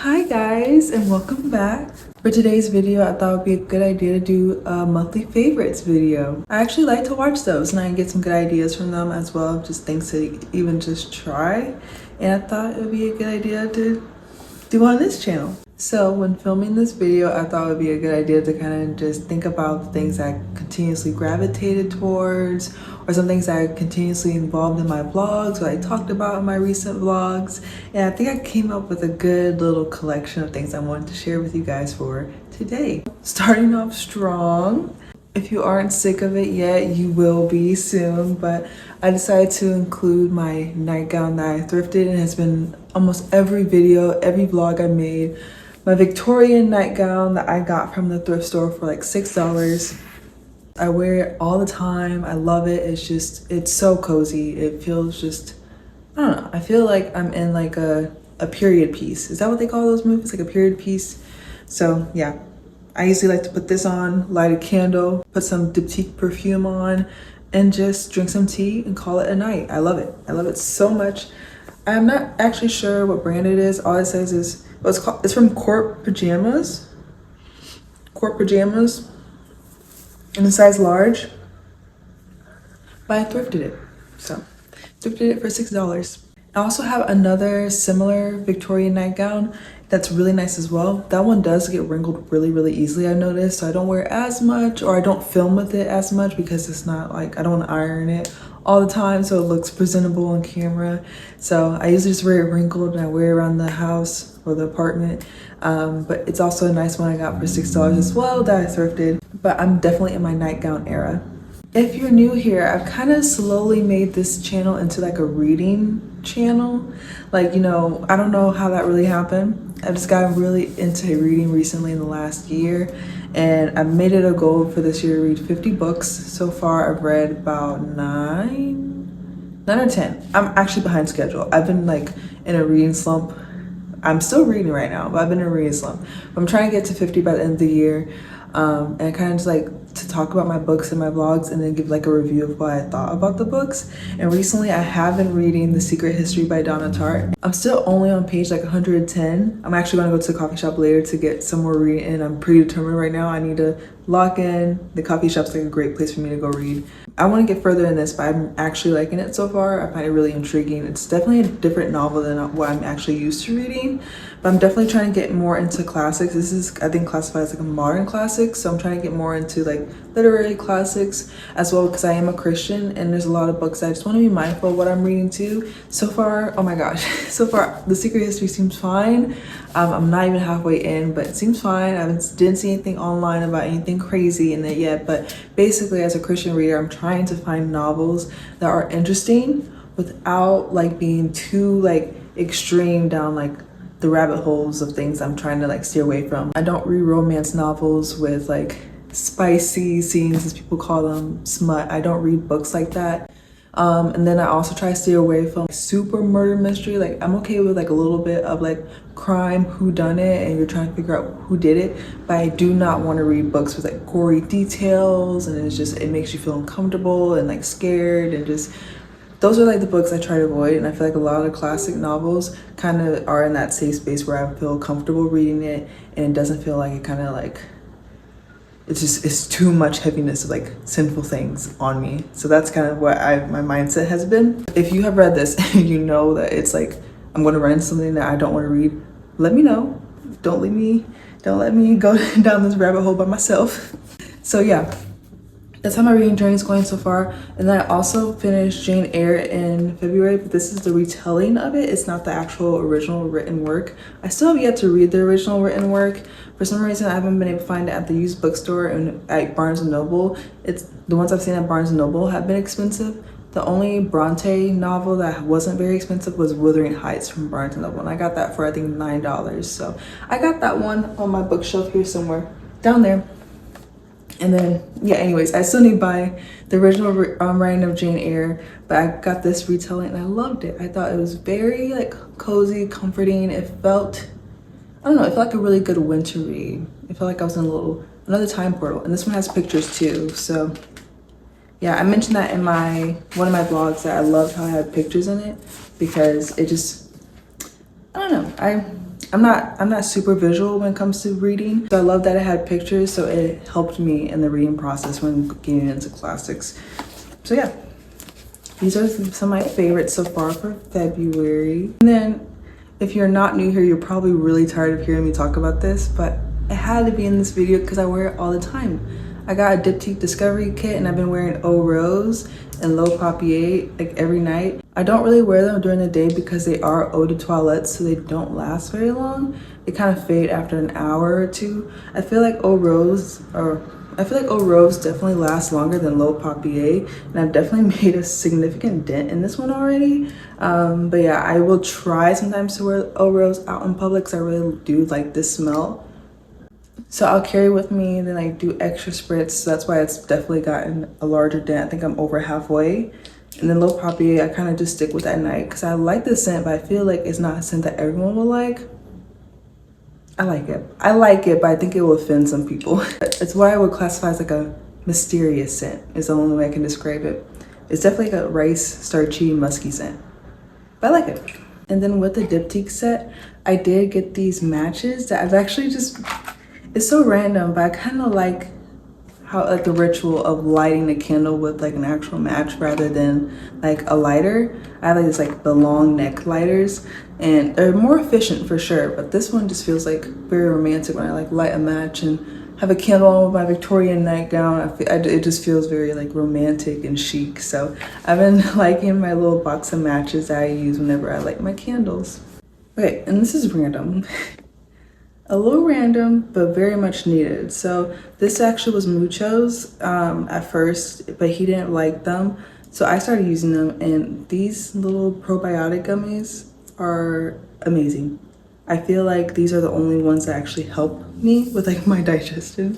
Hi guys, and welcome back. For today's video, I thought it would be a good idea to do a monthly favorites video. I actually like to watch those and I get some good ideas from them as well, just things to even just try. And I thought it would be a good idea to do on this channel. So when filming this video, I thought it would be a good idea to kind of just think about the things I continuously gravitated towards, or some things that I continuously involved in my vlogs, what I talked about in my recent vlogs. And I think I came up with a good little collection of things I wanted to share with you guys for today. Starting off strong. If you aren't sick of it yet, you will be soon, but I decided to include my nightgown that I thrifted, and has been almost every video, every vlog I made. My Victorian nightgown that I got from the thrift store for like $6. I wear it all the time. I love it. It's so cozy. It feels just, I don't know. I feel like I'm in like a period piece. Is that what they call those movies? Like a period piece? So yeah, I usually like to put this on, light a candle, put some boutique perfume on, and just drink some tea and call it a night. I love it. I love it so much. I'm not actually sure what brand it is. All it says is, it's from Court Pajamas. Court Pajamas. In a size large. But I thrifted it. So, thrifted it for $6. I also have another similar Victorian nightgown that's really nice as well. That one does get wrinkled really easily, I noticed. So I don't wear it as much, or I don't film with it as much because it's not like, I don't want to iron it all the time so it looks presentable on camera. So I usually just wear it wrinkled and I wear it around the house or the apartment. But it's also a nice one I got for $6 as well that I thrifted. But I'm definitely in my nightgown era. If you're new here, I've kind of slowly made this channel into like a reading channel. Like, you know, I don't know how that really happened. I just got really into reading recently in the last year, and I made it a goal for this year to read 50 books. So far, I've read about 9 or 10. I'm actually behind schedule. I've been like in a reading slump. I'm still reading right now, but I've been in a reading slump. I'm trying to get to 50 by the end of the year. And I kind of just like to talk about my books and my vlogs, and then give like a review of what I thought about the books. And recently I have been reading The Secret History by Donna Tartt. I'm still only on page like 110. I'm actually gonna go to the coffee shop later to get some more reading, and I'm pretty determined right now. I need to lock in. The coffee shop's like a great place for me to go read. I want to get further in this, but I'm actually liking it so far. I find it really intriguing. It's definitely a different novel than what I'm actually used to reading, but I'm definitely trying to get more into classics. This is, I think, classified as like a modern classic, so I'm trying to get more into like literary classics as well, because I am a Christian and there's a lot of books I just want to be mindful of what I'm reading too. So far, oh my gosh, so far The Secret History seems fine. I'm not even halfway in, but it seems fine. I didn't see anything online about anything crazy in it yet, but basically as a Christian reader, I'm trying to find novels that are interesting without like being too like extreme down like the rabbit holes of things I'm trying to like steer away from. I don't read romance novels with like spicy scenes, as people call them, smut. I don't read books like that. And then I also try to stay away from super murder mystery. Like, I'm okay with like a little bit of like crime, whodunit, and you're trying to figure out who did it, but I do not want to read books with like gory details, and it makes you feel uncomfortable and like scared, and just, those are like the books I try to avoid. And I feel like a lot of classic novels kind of are in that safe space where I feel comfortable reading it, and it doesn't feel like it kind of like, it's too much heaviness of like sinful things on me. So that's kind of what my mindset has been. If you have read this and you know that it's like I'm going to run into something that I don't want to read, let me know. Don't let me go down this rabbit hole by myself. So yeah, that's how my reading journey is going so far. And then I also finished Jane Eyre in February, but this is the retelling of it. It's not the actual original written work. I still have yet to read the original written work. For some reason, I haven't been able to find it at the used bookstore and at Barnes & Noble. It's the ones I've seen at Barnes & Noble have been expensive. The only Bronte novel that wasn't very expensive was Wuthering Heights from Barnes & Noble, and I got that for I think $9. So I got that one on my bookshelf here somewhere down there. And then, yeah, anyways, I still need to buy the original writing of Jane Eyre, but I got this retelling and I loved it. I thought it was very like cozy, comforting. It felt, I don't know, it felt like a really good winter read. It felt like I was in another time portal. And this one has pictures too. So yeah, I mentioned that in one of my vlogs that I loved how I had pictures in it, because it just, I don't know, I'm not super visual when it comes to reading. So I love that it had pictures, so it helped me in the reading process when getting into classics. So yeah, these are some of my favorites so far for February. And then if you're not new here, you're probably really tired of hearing me talk about this, but it had to be in this video because I wear it all the time. I got a Diptyque Discovery Kit and I've been wearing Eau Rose and L'Eau Papier like every night. I don't really wear them during the day because they are eau de toilette, so they don't last very long. They kind of fade after an hour or two. I feel like Eau Rose definitely lasts longer than L'Eau Papier, and I've definitely made a significant dent in this one already. But yeah, I will try sometimes to wear Eau Rose out in public because I really do like this smell. So I'll carry with me and then I do extra spritz. So that's why it's definitely gotten a larger dent. I think I'm over halfway. And then L'Eau Papier, I kind of just stick with at night because I like the scent, but I feel like it's not a scent that everyone will like. I like it, but I think it will offend some people. It's what I would classify as like a mysterious scent is the only way I can describe it. It's definitely like a rice, starchy, musky scent, but I like it. And then with the Diptyque set, I did get these matches that I've actually just, it's so random, but I kind of like how like the ritual of lighting a candle with like an actual match rather than like a lighter. I have like this like the long neck lighters and they're more efficient for sure, but this one just feels like very romantic when I like light a match and have a candle on with my Victorian nightgown. It just feels very like romantic and chic. So I've been liking my little box of matches that I use whenever I light my candles. Okay, and this is random. A little random, but very much needed. So this actually was Mucho's at first, but he didn't like them. So I started using them, and these little probiotic gummies are amazing. I feel like these are the only ones that actually help me with like my digestion.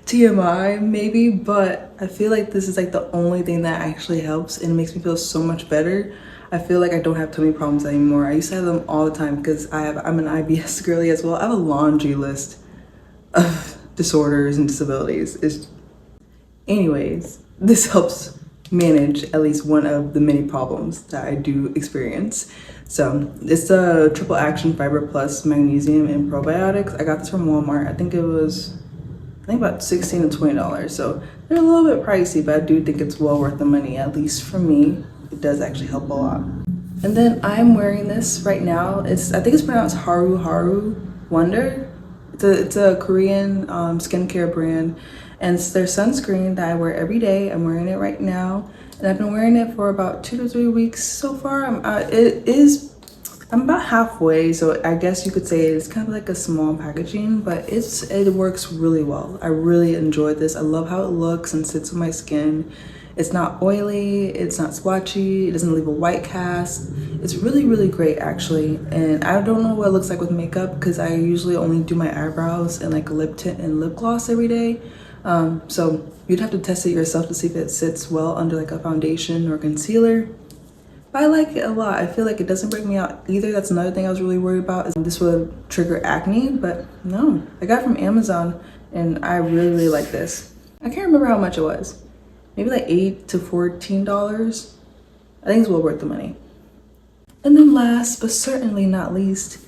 TMI maybe, but I feel like this is like the only thing that actually helps and it makes me feel so much better. I feel like I don't have tummy problems anymore. I used to have them all the time because I'm an IBS girly as well. I have a laundry list of disorders and disabilities. Anyways, this helps manage at least one of the many problems that I do experience. So it's the Triple Action Fiber Plus Magnesium and Probiotics. I got this from Walmart. I think about $16 to $20. So they're a little bit pricey, but I do think it's well worth the money, at least for me. It does actually help a lot. And then I'm wearing this right now. I think it's pronounced Haru Haru Wonder. It's a Korean skincare brand, and it's their sunscreen that I wear every day. I'm wearing it right now, and I've been wearing it for about 2 to 3 weeks so far. I'm about halfway, so I guess you could say it's kind of like a small packaging, but it works really well. I really enjoyed this. I love how it looks and sits on my skin. It's not oily, it's not splotchy, it doesn't leave a white cast. It's really, really great actually. And I don't know what it looks like with makeup because I usually only do my eyebrows and like a lip tint and lip gloss every day. So you'd have to test it yourself to see if it sits well under like a foundation or concealer. But I like it a lot. I feel like it doesn't break me out either. That's another thing I was really worried about, is this would trigger acne, but no. I got it from Amazon and I really, really like this. I can't remember how much it was. Maybe like $8 to $14. I think it's well worth the money. And then last, but certainly not least,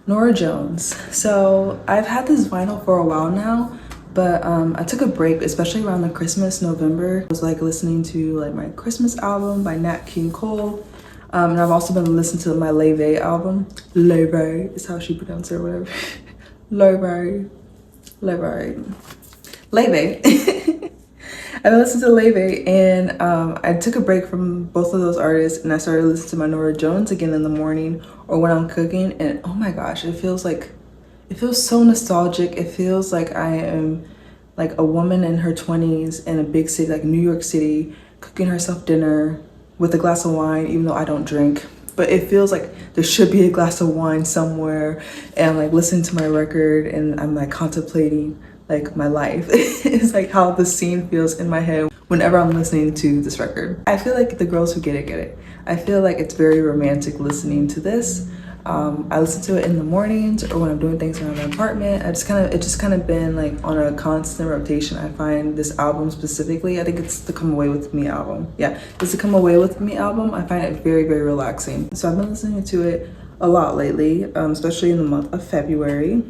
Norah Jones. So I've had this vinyl for a while now, but I took a break, especially around the Christmas, November. I was like listening to like my Christmas album by Nat King Cole. And I've also been listening to my Leve album. Leve is how she pronounced it or whatever. Leve. I've been listening to Leve, and I took a break from both of those artists and I started listening to my Norah Jones again in the morning or when I'm cooking, and oh my gosh, it feels so nostalgic. It feels like I am like a woman in her 20s in a big city like New York City, cooking herself dinner with a glass of wine, even though I don't drink. But it feels like there should be a glass of wine somewhere, and I'm like listening to my record and I'm like contemplating like my life. It's like how the scene feels in my head whenever I'm listening to this record. I feel like the girls who get it. I feel like it's very romantic listening to this. I listen to it in the mornings or when I'm doing things around my apartment. It's just kind of been like on a constant rotation. I find this album specifically, I think it's the Come Away With Me album. Yeah, it's the Come Away With Me album. I find it very, very relaxing. So I've been listening to it a lot lately, especially in the month of February.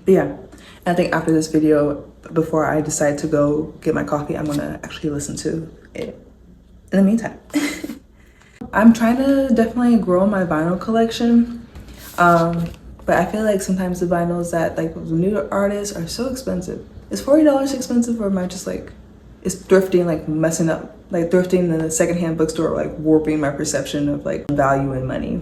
But yeah, I think after this video, before I decide to go get my coffee, I'm gonna actually listen to it in the meantime. I'm trying to definitely grow my vinyl collection, but I feel like sometimes the vinyls that like the new artists are so expensive. Is $40 expensive, or am I just like, is thrifting like messing up, like thrifting in the secondhand bookstore, like warping my perception of like value and money?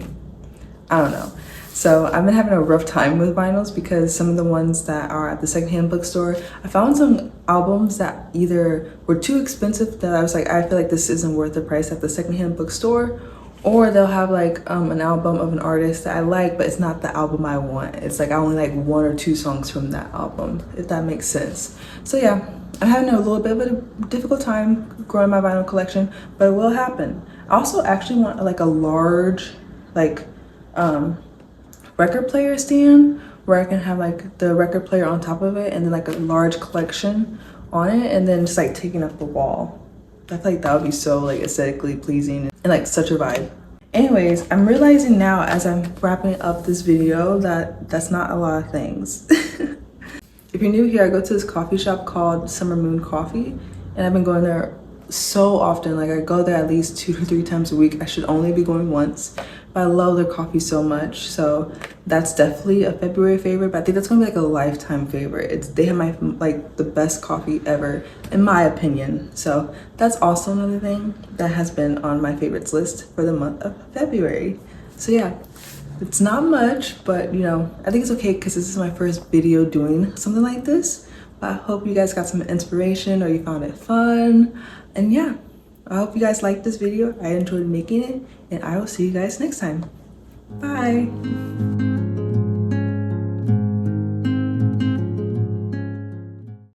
I don't know. So I've been having a rough time with vinyls because some of the ones that are at the secondhand bookstore, I found some albums that either were too expensive that I was like, I feel like this isn't worth the price at the secondhand bookstore, or they'll have like an album of an artist that I like, but it's not the album I want. It's like I only like 1 or 2 songs from that album, if that makes sense. So yeah, I'm having a little bit of a difficult time growing my vinyl collection, but it will happen. I also actually want like a large like record player stand where I can have like the record player on top of it and then like a large collection on it, and then just like taking up the wall. I feel like that would be so like aesthetically pleasing and like such a vibe. Anyways, I'm realizing now as I'm wrapping up this video that that's not a lot of things. If you're new here, I go to this coffee shop called Summer Moon Coffee, and I've been going there so often. Like I go there at least 2 to 3 times a week. I should only be going once, but I love their coffee so much. So that's definitely a February favorite, but I think that's gonna be like a lifetime favorite. They have my like the best coffee ever in my opinion. So that's also another thing that has been on my favorites list for the month of February. So yeah, it's not much, but you know, I think it's okay because this is my first video doing something like this. But I hope you guys got some inspiration or you found it fun. And yeah, I hope you guys liked this video. I enjoyed making it, and I will see you guys next time. Bye.